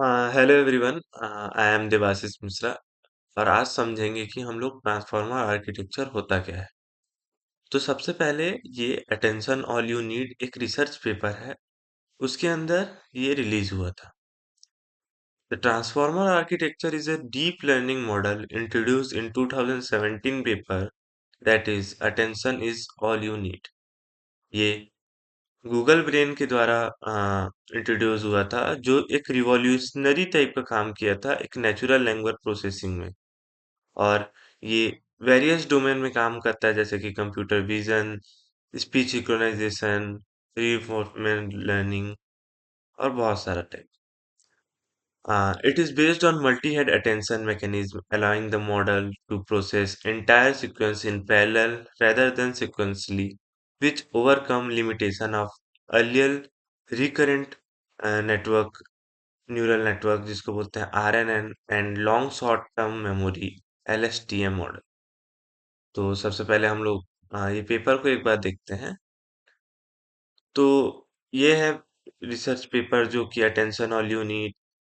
Hello everyone. I am Devashish Mishra और आज समझेंगे कि हम लोग ट्रांसफार्मर आर्किटेक्चर होता क्या है। तो सबसे पहले ये अटेंशन ऑल यू नीड एक रिसर्च पेपर है, उसके अंदर ये रिलीज हुआ था। The transformer architecture is a deep learning model introduced in 2017 paper that is attention is all you need. ये गूगल ब्रेन के द्वारा इंट्रोड्यूस हुआ था, जो एक रिवॉल्यूशनरी टाइप का काम किया था एक नेचुरल लैंग्वेज प्रोसेसिंग में। और ये वेरियस डोमेन में काम करता है, जैसे कि computer vision, speech synchronisation, reinforcement learning और बहुत सारा type. It is based on multi-head attention mechanism, allowing the model to process entire sequence in parallel rather than sequentially, which overcome limitation of earlier recurrent network neural network जिसको बोलते हैं RNN and long short term memory LSTM model. तो सबसे पहले हम लोग ये paper को एक बार देखते हैं। तो ये है रिसर्च पेपर जो कि अटेंशन ऑल यू नीड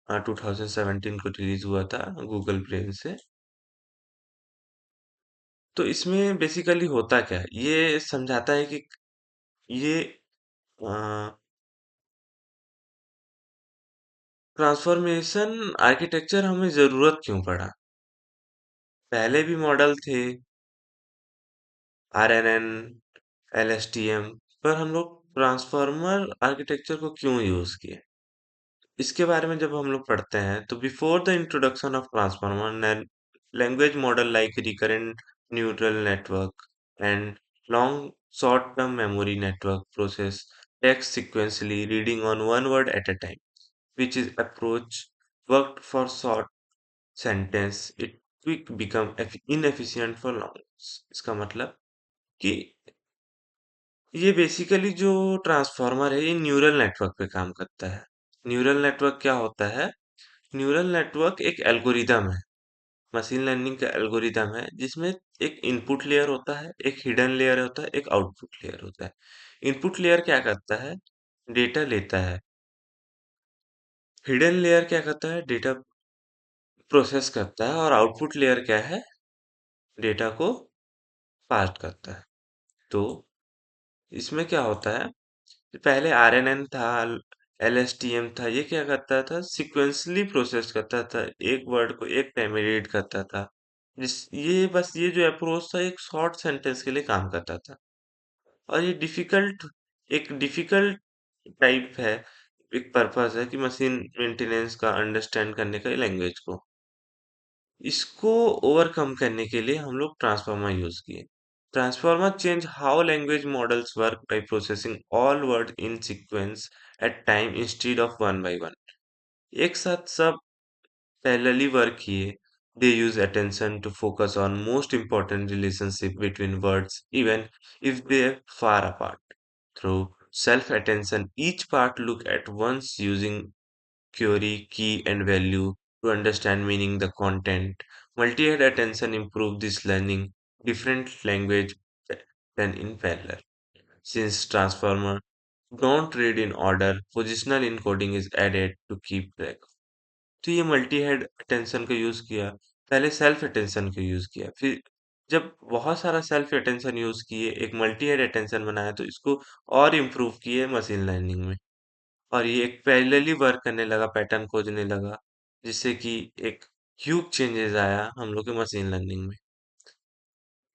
2017 को रिलीज हुआ था गूगल ब्रेन से। तो इसमें बेसिकली होता क्या है, ये समझाता है कि ये ट्रांसफॉर्मेशन आर्किटेक्चर हमें जरूरत क्यों पड़ा। पहले भी मॉडल थे आरएनएन एलएसटीएम, पर हम लोग ट्रांसफॉर्मर आर्किटेक्चर को क्यों यूज किए, इसके बारे में जब हम लोग पढ़ते हैं तो before the introduction of transformer language model like recurrent neural network and long short term memory network process text sequentially reading on one word at a time, which is approach worked for short sentence it quick become inefficient for long। इसका मतलब कि ये basically जो transformer है ये neural network पे काम करता है। न्यूरल नेटवर्क क्या होता है? न्यूरल नेटवर्क एक एल्गोरिदम है, मशीन लर्निंग का एल्गोरिदम है, जिसमें एक इनपुट लेयर होता है, एक हिडन लेयर होता है, एक आउटपुट लेयर होता है। इनपुट लेयर क्या करता है? डेटा लेता है। हिडन लेयर क्या करता है? डेटा प्रोसेस करता है। और आउटपुट लेयर क्या है? डेटा को पास करता है। तो इसमें क्या होता है, पहले आरएनएन था, एलएसटीएम था, ये क्या करता था? सीक्वेंसली प्रोसेस करता था, एक वर्ड को एक टाइम में रीड करता था। जिस ये बस ये जो अप्रोच था एक शॉर्ट सेंटेंस के लिए काम करता था। और ये डिफिकल्ट टाइप है, एक पर्पस है कि मशीन मेंटेनेंस का अंडरस्टैंड करने का लैंग्वेज को। इसको ओवरकम करने के लिए हम लोग ट्रांसफार्मर यूज किए। Transformer change how language models work by processing all word in sequence at time instead of one by one. एक साथ सब parallelly work किए। They use attention to focus on most important relationship between words even if they're far apart. Through self-attention, each part look at once using query, key, and value to understand meaning the content. Multi-head attention improve this learning different language than in parallel. Since transformer don't read in order, positional encoding is added to keep track। तो ये multi head attention का use किया, पहले self attention का use किया, फिर जब बहुत सारा सेल्फ अटेंशन यूज किए एक मल्टी हेड अटेंशन बनाया तो इसको और इम्प्रूव किए मशीन लर्निंग में। और ये एक पैरेलली वर्क करने लगा, पैटर्न खोजने लगा, जिससे कि एक ह्यूज चेंजेस आया हम लोग के मशीन लर्निंग में।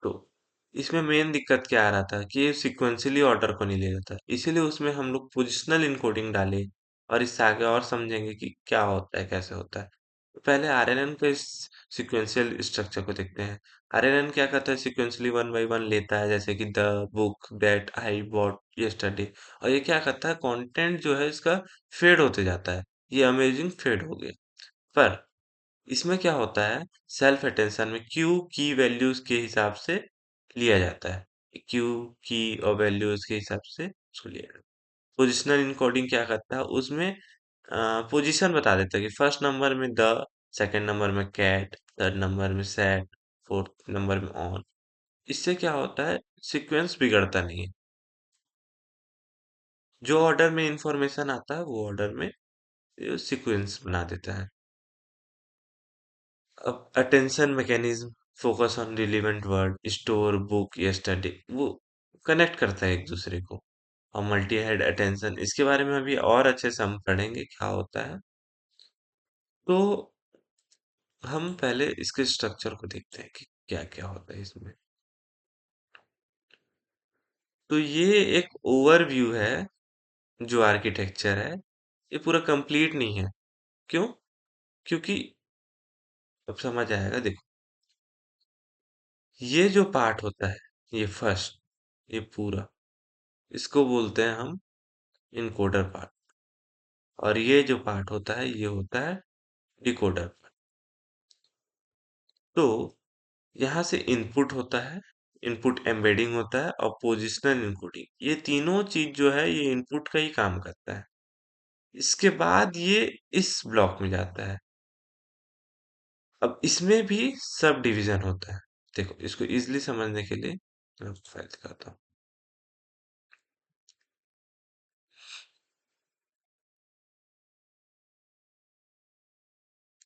तो इसमें मेन दिक्कत क्या आ रहा था कि ये सिक्वेंशियली ऑर्डर को नहीं ले रहा था, इसीलिए उसमें हम लोग पोजिशनल इनकोडिंग डाले। और इससे आगे और समझेंगे कि क्या होता है, कैसे होता है। तो पहले आरएनएन के सिक्वेंशियल स्ट्रक्चर को देखते हैं। आरएनएन क्या करता है? सिक्वेंशियली वन बाय वन लेता है, जैसे कि the book that I bought yesterday. और ये क्या करता है? कंटेंट जो है इसका फेड होते जाता है। ये अमेजिंग फेड हो गया। पर इसमें क्या होता है, सेल्फ अटेंशन में क्यू की वैल्यूज के हिसाब से लिया जाता है। क्यू की और वैल्यूज के हिसाब से उसको लिया जाता है। पोजिशनल इनकोडिंग क्या करता है, उसमें पोजीशन बता देता है कि फर्स्ट नंबर में द, सेकंड नंबर में कैट, थर्ड नंबर में सेट, फोर्थ नंबर में ऑन। इससे क्या होता है, सीक्वेंस बिगड़ता नहीं है। जो ऑर्डर में इंफॉर्मेशन आता है वो ऑर्डर में ये सीक्वेंस बना देता है। अब attention mechanism, focus on relevant word, store book या स्टडी, वो कनेक्ट करता है एक दूसरे को। और मल्टी हेड अटेंशन, इसके बारे में अभी और अच्छे से हम पढ़ेंगे क्या होता है। तो हम पहले इसके स्ट्रक्चर को देखते हैं कि क्या क्या होता है इसमें। तो ये एक ओवरव्यू है जो आर्किटेक्चर है, ये पूरा कंप्लीट नहीं है। क्यों? क्योंकि अब समझ आएगा, देखो। ये जो पार्ट होता है, ये फर्स्ट, ये पूरा, इसको बोलते हैं हम इनकोडर पार्ट। और ये जो पार्ट होता है, ये होता है डिकोडर पार्ट। तो यहाँ से इनपुट होता है, इनपुट एम्बेडिंग होता है, और पोजिशनल इनकोडिंग, ये तीनों चीज जो है ये इनपुट का ही काम करता है। इसके बाद ये इस ब्लॉक में जाता है। अब इसमें भी सब डिवीजन होता है। देखो, इसको इजीली समझने के लिए मैं आपको फाइल दिखाता हूँ।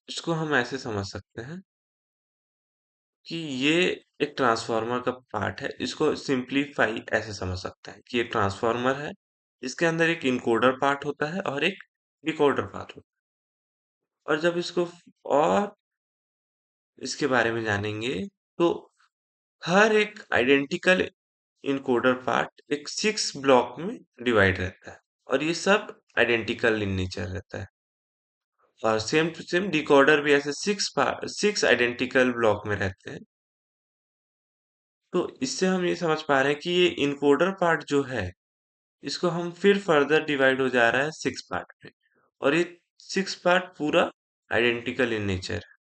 इसको हम ऐसे समझ सकते हैं कि ये एक ट्रांसफार्मर का पार्ट है। इसको सिंप्लीफाई ऐसे समझ सकते हैं कि ये ट्रांसफार्मर है, इसके अंदर एक इनकोडर पार्ट होता है और एक डिकोडर पार्ट होता है। और जब इसको और इसके बारे में जानेंगे, तो हर एक आइडेंटिकल इनकोडर पार्ट एक 6 ब्लॉक में डिवाइड रहता है, और ये सब आइडेंटिकल इन नेचर रहता है। और सेम टू सेम डिकोडर भी ऐसे 6 आइडेंटिकल ब्लॉक में रहते हैं। तो इससे हम ये समझ पा रहे हैं कि ये इनकोडर पार्ट जो है, इसको हम फिर फर्दर डिवाइड हो जा रहा है 6 पार्ट में। और ये 6 पार्ट पूरा आइडेंटिकल इन नेचर है।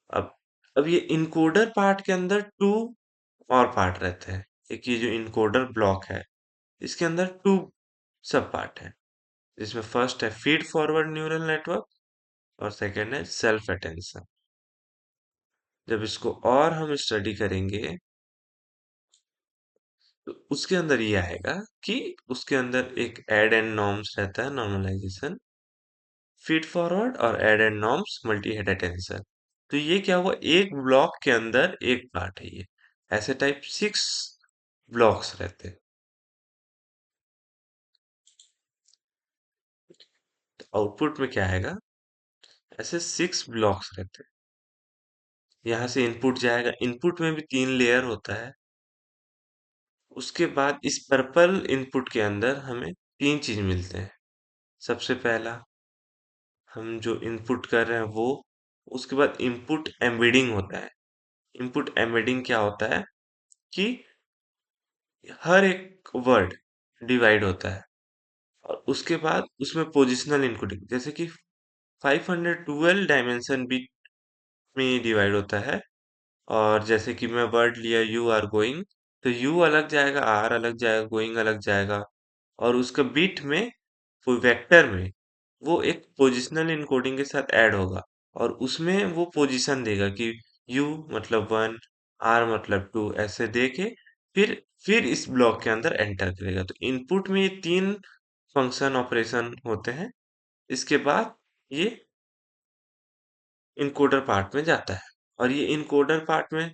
अब अब ये इनकोडर पार्ट के अंदर 2 और पार्ट रहते हैं। एक ये जो इनकोडर ब्लॉक है, इसके अंदर 2 सब पार्ट है, जिसमें फर्स्ट है फीड फॉरवर्ड न्यूरल नेटवर्क, और सेकंड है सेल्फ अटेंशन। जब इसको और हम स्टडी करेंगे, तो उसके अंदर ये आएगा कि उसके अंदर एक ऐड एंड नॉर्म्स रहता है, नॉर्मलाइजेशन, फीड फॉरवर्ड और add and norms, multi head attention. तो ये क्या हुआ, एक ब्लॉक के अंदर एक पार्ट है ये। ऐसे टाइप 6 ब्लॉक्स रहते हैं। तो आउटपुट में क्या आएगा, ऐसे 6 ब्लॉक्स रहते हैं। यहाँ से इनपुट जाएगा, इनपुट में भी 3 लेयर होता है। उसके बाद इस पर्पल इनपुट के अंदर हमें 3 चीज मिलते हैं। सबसे पहला, हम जो इनपुट कर रहे हैं वो, उसके बाद इनपुट एम्बेडिंग होता है। इनपुट एम्बेडिंग क्या होता है कि हर एक वर्ड डिवाइड होता है, और उसके बाद उसमें पोजिशनल इनकोडिंग, जैसे कि 512 डायमेंशन बिट में डिवाइड होता है। और जैसे कि मैं वर्ड लिया यू आर गोइंग, तो यू अलग जाएगा, आर अलग जाएगा, गोइंग अलग जाएगा। और उसका बिट में, वो वेक्टर में, वो एक पोजिशनल इनकोडिंग के साथ ऐड होगा। और उसमें वो पोजीशन देगा कि यू मतलब 1, आर मतलब 2, ऐसे दे के फिर इस ब्लॉक के अंदर एंटर करेगा। तो इनपुट में ये 3 फंक्शन ऑपरेशन होते हैं। इसके बाद ये इनकोडर पार्ट में जाता है, और ये इनकोडर पार्ट में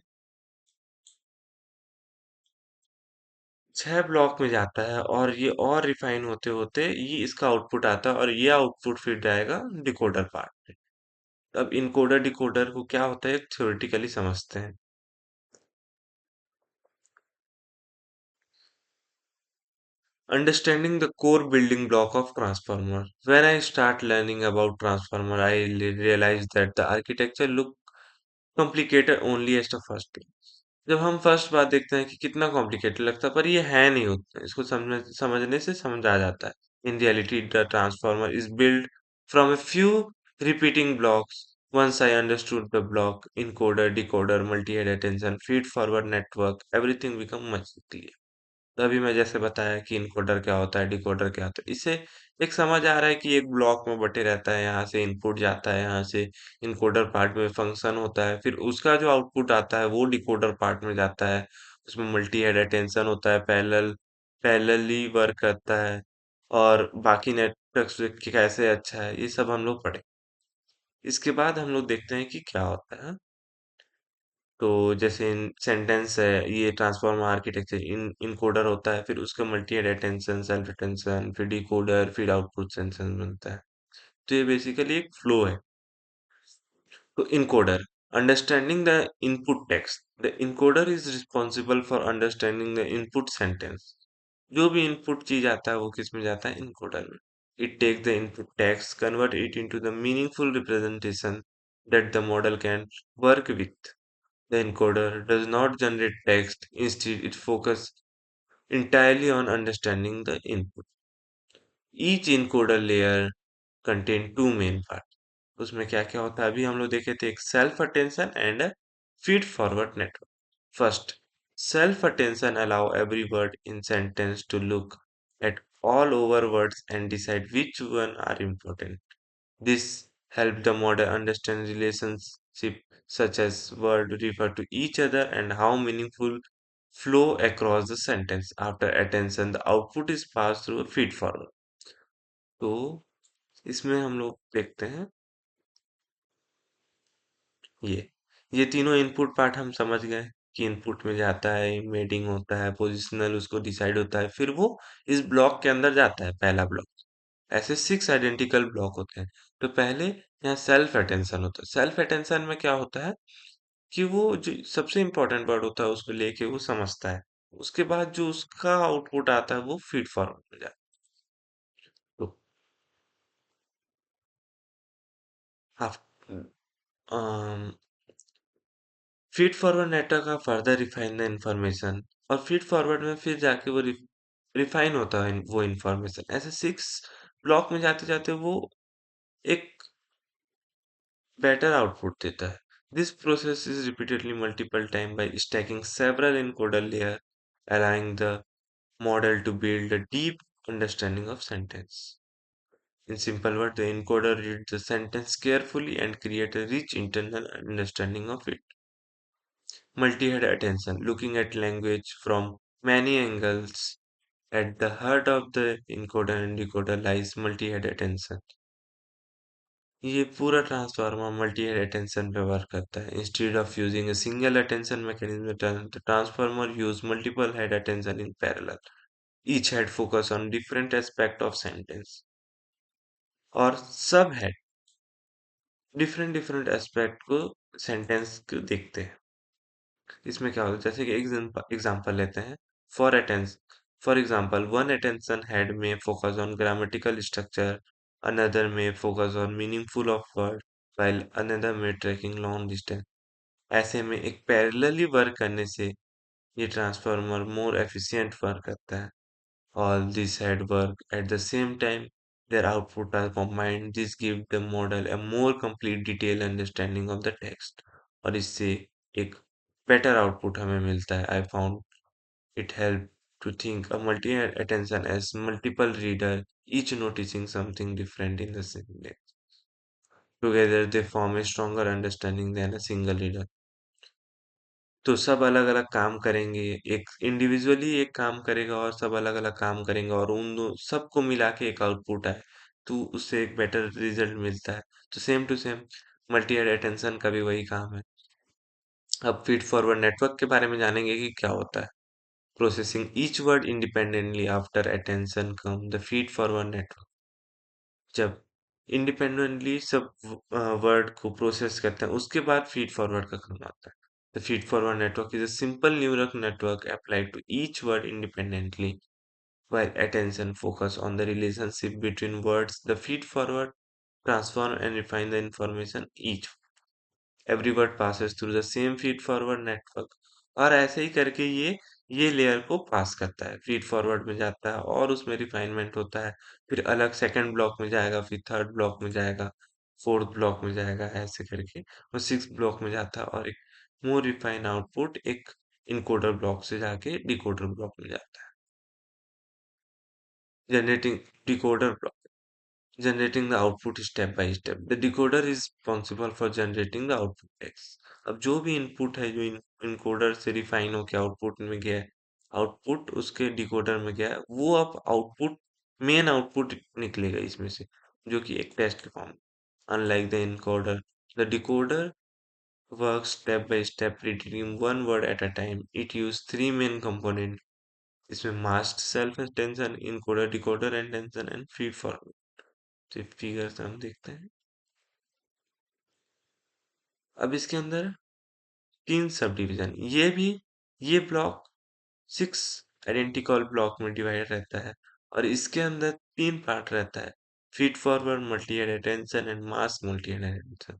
6 ब्लॉक में जाता है, और ये और रिफाइन होते होते ये इसका आउटपुट आता है, और ये आउटपुट फिर जाएगा डिकोडर पार्ट में। अब इनकोडर डिकोडर को क्या होता है थ्योरेटिकली समझते हैं। Understanding the core building block of transformer. When I start learning about transformer, I realized that the architecture look complicated only as the first thing. जब हम फर्स्ट बात देखते हैं कि कितना कॉम्प्लिकेटेड लगता है, पर ये है नहीं उतना, इसको समझने से समझ आ जाता है। In reality the transformer is build from a few repeating blocks. Once I understood the block, encoder, decoder, multi-head attention, feed forward network, everything become much clearer. तो अभी मैं जैसे बताया कि इनकोडर क्या होता है, डिकोडर क्या होता है, इससे एक समझ आ रहा है कि एक ब्लॉक में बटे रहता है, यहाँ से इनपुट जाता है, यहाँ से इनकोडर पार्ट में फंक्शन होता है, फिर उसका जो आउटपुट आता है वो डिकोडर पार्ट में जाता है। उसमें मल्टी हेड अटेंशन होता है, पैरेलली वर्क करता है। और बाकी नेटवर्क्स कैसे अच्छा है, ये सब हम लोग पढ़े। इसके बाद हम लोग देखते हैं कि क्या होता है। तो जैसे इन सेंटेंस है, ये ट्रांसफॉर्मर आर्किटेक्चर इनकोडर होता है, फिर उसका multi head attention, self attention, फिर डिकोडर, फिर आउटपुट सेंसन बनता है। तो ये बेसिकली एक फ्लो है। तो encoder, understanding the input text. The encoder is responsible for understanding the input sentence. जो भी इनपुट चीज आता है वो किस में जाता है, encoder में. It takes the input text, convert it into the meaningful representation that the model can work with. The encoder does not generate text, instead it focuses entirely on understanding the input. Each encoder layer contain two main parts. उसमें क्या क्या होता है, अभी हम लोग देखे थे, एक self attention and feed forward network. First, self attention allow every word in sentence to look at all over words and decide which one are important. This help the model understand relationship such as word refer to each other and how meaningful flow across the sentence. After attention, the output is passed through a feed forward. तो इसमें हम लोग देखते हैं ये ये तीनों input part हम समझ गए कि इनपुट में जाता है, एम्बेडिंग होता है, पोजिशनल उसको डिसाइड होता है, फिर वो इस ब्लॉक के अंदर जाता है, पहला ब्लॉक. ऐसे 6 आइडेंटिकल ब्लॉक होते हैं. तो पहले यहाँ सेल्फ अटेंशन होता है. सेल्फ अटेंशन में क्या होता है कि वो जो सबसे इम्पोर्टेंट वर्ड होता है उसको लेके वो समझता है. उसके बाद जो उसका आउटपुट आता है वो फीड फॉरवर्ड में जाता है. तो फीड फॉरवर्ड नेटवर्क का फर्दर रिफाइन द इंफॉर्मेशन, और फीड फॉरवर्ड में फिर जाके वो रिफाइन होता है वो इंफॉर्मेशन. ऐसे 6 ब्लॉक में जाते जाते वो एक बेटर आउटपुट देता है. This process is repeatedly multiple time by stacking several encoder layer, allowing the model to build a deep understanding of sentence. In simple words, the encoder reads the sentence carefully and create a rich internal understanding of it. Multi-head attention, looking at language from many angles. At the heart of the encoder and decoder lies multi-head attention. ये पूरा transformer multi-head attention पे work करता है. Instead of using a single attention mechanism, the transformer use multiple head attention in parallel. Each head focus on different aspect of sentence. और सब head different different aspect को sentence को देखते हैं. इसमें क्या होता है, जैसे कि एग्जांपल लेते हैं. For attention, for example, one attention head में focus on grammatical structure, another में focus on meaningful of word, while another में ट्रैकिंग लॉन्ग डिस्टेंस. ऐसे में एक पैरेलली वर्क करने से ये ट्रांसफार्मर मोर एफिशिएंट वर्क करता है. All these had work at the same time, their output are combined. This gives the model a more complete detailed understanding of the text. और इससे एक better output हमें मिलता है. I found it help to think a multi-attention as multiple reader, each noticing something different in the same text. Together they form a stronger understanding than a single reader. तो सब अलग-अलग काम करेंगे, एक individually एक काम करेगा और सब अलग-अलग काम करेंगे और उन दो सबको मिला के एक आउटपुट आए, तो उससे एक बेटर रिजल्ट मिलता है. तो same to same multi head attention का भी वही काम है. अब फीड फॉरवर्ड नेटवर्क के बारे में जानेंगे कि क्या होता है. Processing each word independently after attention come the feed forward network. जब इंडिपेंडेंटली सब वर्ड को प्रोसेस करते हैं उसके बाद फीड फॉरवर्ड का काम आता है. The feed forward network is a simple neural network applied to each word independently, while attention focus on the relationship between words. The feed forward transform and refine the information each. Every word passes through the same feed forward network. और ऐसे ही करके ये layer को पास करता है, feed forward में जाता है और उसमें रिफाइनमेंट होता है. फिर अलग सेकंड ब्लॉक में जाएगा, फिर थर्ड ब्लॉक में जाएगा, फोर्थ ब्लॉक में जाएगा, ऐसे करके और सिक्स ब्लॉक में जाता है और एक मोर रिफाइन आउटपुट एक इनकोडर ब्लॉक से जाके डिकोडर ब्लॉक में जाता है. Generating decoder block, generating the output step by step. The decoder is responsible for generating the output text. अब जो भी इनपुट है जो इनकोडर से रिफाइन होकर आउटपुट में गया है, आउटपुट उसके डिकोडर में गया है, वो अब आउटपुट मेन आउटपुट निकलेगा इसमें से, जो कि एक टेस्ट के form. Unlike the encoder, the decoder works step by step, reading one word at a time. It uses three main components. इसमें mask, self tension, encoder, decoder and tension and feed forward. तो figure हम देखते हैं। अब इसके अंदर तीन sub division, ये ब्लॉक 6 आइडेंटिकल ब्लॉक में डिवाइड रहता है और इसके अंदर तीन पार्ट रहता है, feed forward, multi head attention and mask multi head attention.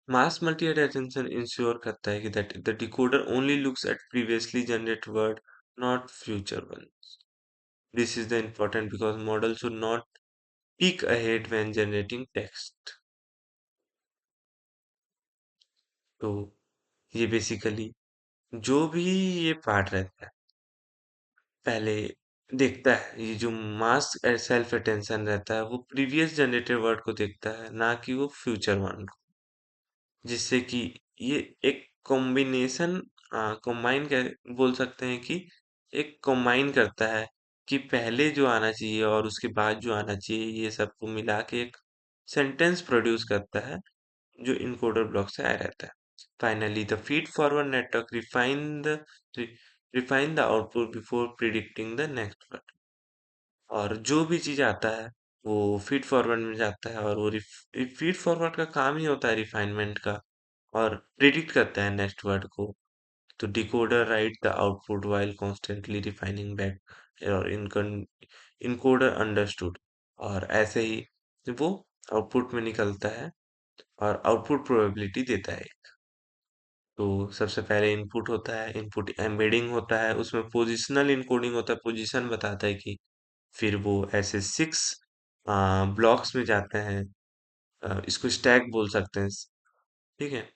Mass multi-attention ensure करता है कि that the decoder only looks at previously generated word, not future ones. This is the important because model should not peek ahead when generating text. तो ये basically जो भी ये part रहता है पहले देखता है, ये जो मास सेल्फ अटेंशन रहता है वो प्रीवियस जनरेटेड वर्ड को देखता है, ना कि वो फ्यूचर वन को, जिससे कि ये एक कॉम्बिनेशन कंबाइन कर बोल सकते हैं कि एक कंबाइन करता है कि पहले जो आना चाहिए और उसके बाद जो आना चाहिए ये सबको मिला के एक सेंटेंस प्रोड्यूस करता है, जो इनकोडर ब्लॉक से आया रहता है। Finally the feed forward network refine the output before predicting the next word. और जो भी चीज आता है वो फीड फॉरवर्ड में जाता है और वो फीड फॉरवर्ड का काम ही होता है रिफाइनमेंट का, और प्रिडिक्ट करता है नेक्स्ट वर्ड को। तो decoder right the output while constantly refining back, और इनकोडर अंडरस्टूड, और ऐसे ही वो आउटपुट में निकलता है और आउटपुट प्रोबेबिलिटी देता है। तो सबसे पहले इनपुट होता है, इनपुट एम्बेडिंग होता है, उसमें पोजिशनल इनकोडिंग होता है, पोजीशन बताता है कि फिर वो ऐसे 6 ब्लॉक्स में जाते हैं। इसको स्टैक बोल सकते हैं, ठीक है।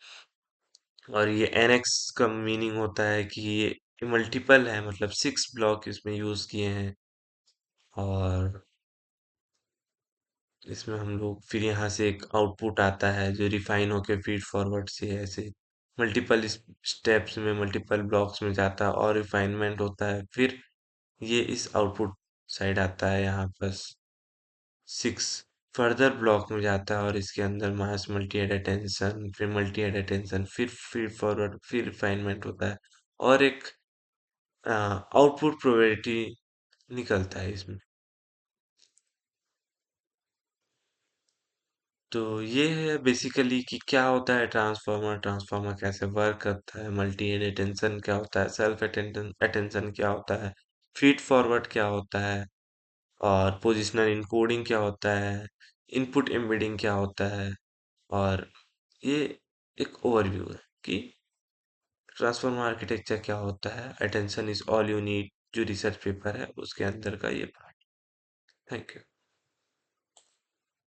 और ये एनएक्स का मीनिंग होता है कि ये मल्टीपल है, मतलब 6 ब्लॉक इसमें यूज किए हैं। और इसमें हम लोग फिर यहाँ से एक आउटपुट आता है जो रिफाइन होके फीड फॉरवर्ड से ऐसे मल्टीपल स्टेप्स में, मल्टीपल ब्लॉक्स में जाता है और रिफाइनमेंट होता है, फिर ये इस आउटपुट साइड आता है यहाँ पर 6 फर्दर ब्लॉक में जाता है और इसके अंदर मास मल्टी एड अटेंशन, फिर मल्टी एड अटेंशन, फिर फीड फॉरवर्ड, फिर रिफाइनमेंट होता है और एक आउटपुट प्रोबेबिलिटी निकलता है इसमें। तो ये है बेसिकली कि क्या होता है ट्रांसफार्मर, ट्रांसफार्मर कैसे वर्क करता है, मल्टी एड अटेंशन क्या होता है, सेल्फ अटेंशन अटेंशन क्या होता है, फीड फॉरवर्ड क्या होता है, और पोजिशनल इनकोडिंग क्या होता है, इनपुट एम्बेडिंग क्या होता है। और ये एक ओवरव्यू है कि ट्रांसफार्मर आर्किटेक्चर क्या होता है, attention is all you need, जो रिसर्च पेपर है उसके अंदर का ये पार्ट। Thank you.